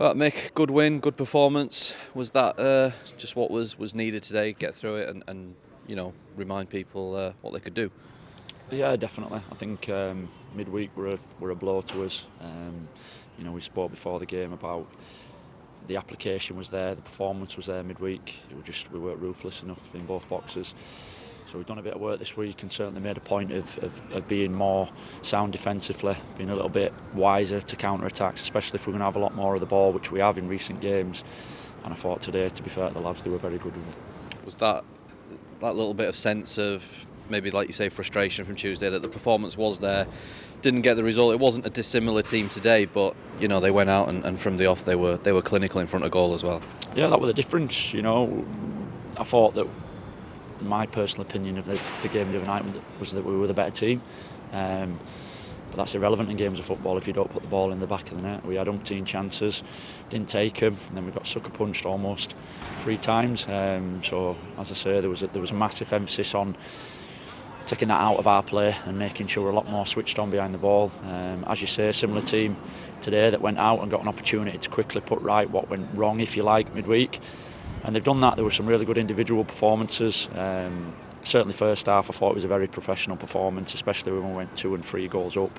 Well, Mick, good win, good performance. Was that just what was needed today? Get through it and remind people what they could do. Yeah, definitely. I think midweek were a blow to us. We spoke before the game about the application was there, the performance was there midweek. We weren't ruthless enough in both boxes. So we've done a bit of work this week and certainly made a point of being more sound defensively, being a little bit wiser to counter-attacks, especially if we're going to have a lot more of the ball, which we have in recent games. And I thought today, to be fair to the lads, they were very good with it. Was that little bit of sense of maybe, like you say, frustration from Tuesday that the performance was there, didn't get the result? It wasn't a dissimilar team today, but they went out and from the off they were clinical in front of goal as well. Yeah, that was the difference. I thought that my personal opinion of the game the other night was that we were the better team. But that's irrelevant in games of football if you don't put the ball in the back of the net. We had umpteen chances, didn't take them, and then we got sucker punched almost 3 times. So, as I say, there was a massive emphasis on taking that out of our play and making sure we're a lot more switched on behind the ball. As you say, a similar team today that went out and got an opportunity to quickly put right what went wrong, if you like, midweek. And they've done that. There were some really good individual performances. Certainly first half I thought it was a very professional performance, especially when we went 2 and 3 goals up.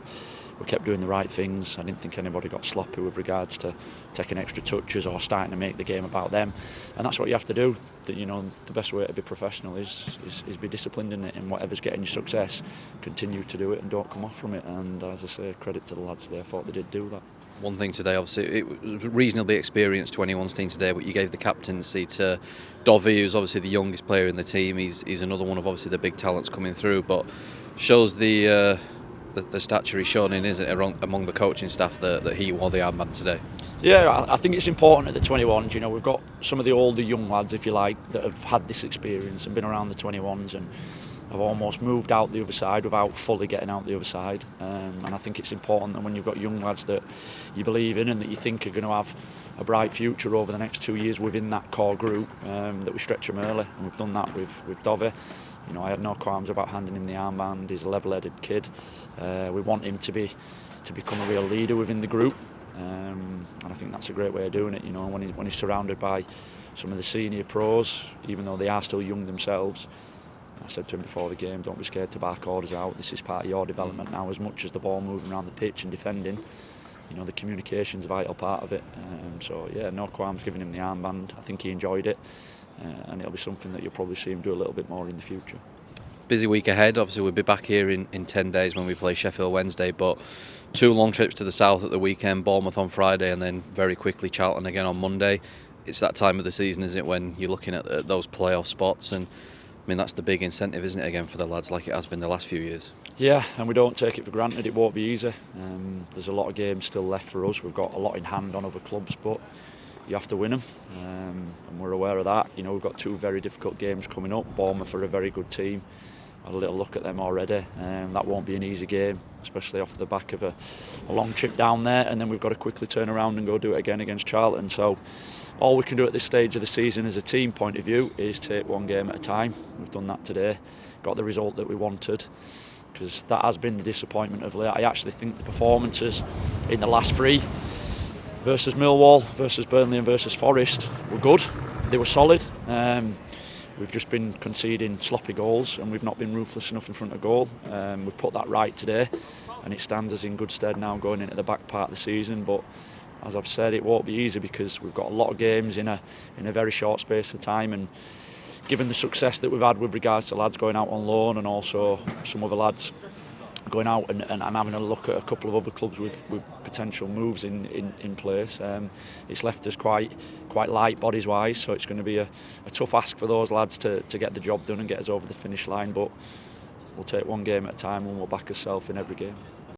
We kept doing the right things. I didn't think anybody got sloppy with regards to taking extra touches or starting to make the game about them. And that's what you have to do. The best way to be professional is be disciplined in it, and whatever's getting you success, continue to do it and don't come off from it. And as I say, credit to the lads today. I thought they did do that. One thing today, obviously, it was a reasonably experienced 21's team today, but you gave the captaincy to Dovey, who's obviously the youngest player in the team. He's another one of obviously the big talents coming through, but shows the stature he's shown in, isn't it, among the coaching staff that he wore the armband today. Yeah, I think it's important at the 21's. We've got some of the older young lads, if you like, that have had this experience and been around the 21's and have almost moved out the other side without fully getting out the other side. And I think it's important that when you've got young lads that you believe in and that you think are going to have a bright future over the next 2 years within that core group, that we stretch them early. And we've done that with Dovey. I had no qualms about handing him the armband. He's a level-headed kid. We want him to become a real leader within the group. And I think that's a great way of doing it. When he's surrounded by some of the senior pros, even though they are still young themselves. I said to him before the game, don't be scared to bark orders out. This is part of your development now, as much as the ball moving around the pitch and defending. The communication's a vital part of it. No qualms giving him the armband. I think he enjoyed it, and it'll be something that you'll probably see him do a little bit more in the future. Busy week ahead. Obviously, we'll be back here in 10 days when we play Sheffield Wednesday, but 2 long trips to the south at the weekend, Bournemouth on Friday, and then very quickly Charlton again on Monday. It's that time of the season, isn't it, when you're looking at those playoff spots, and that's the big incentive, isn't it, again for the lads, like it has been the last few years. Yeah, and we don't take it for granted. It won't be easy. There's a lot of games still left for us. We've got a lot in hand on other clubs, but you have to win them, and we're aware of that. We've got 2 very difficult games coming up. Bournemouth are a very good team. Had a little look at them already. That won't be an easy game, especially off the back of a long trip down there, and then we've got to quickly turn around and go do it again against Charlton. So all we can do at this stage of the season as a team point of view is take 1 game at a time. We've done that today, got the result that we wanted, because that has been the disappointment of late. I actually think the performances in the last 3 versus Millwall, versus Burnley and versus Forest were good. They were solid. We've just been conceding sloppy goals and we've not been ruthless enough in front of goal. We've put that right today and it stands us in good stead now going into the back part of the season. But as I've said, it won't be easy because we've got a lot of games in a very short space of time, and given the success that we've had with regards to lads going out on loan and also some other lads going out and having a look at a couple of other clubs with potential moves in place, it's left us quite light bodies wise, so it's going to be a tough ask for those lads to get the job done and get us over the finish line, but we'll take 1 game at a time and we'll back ourselves in every game.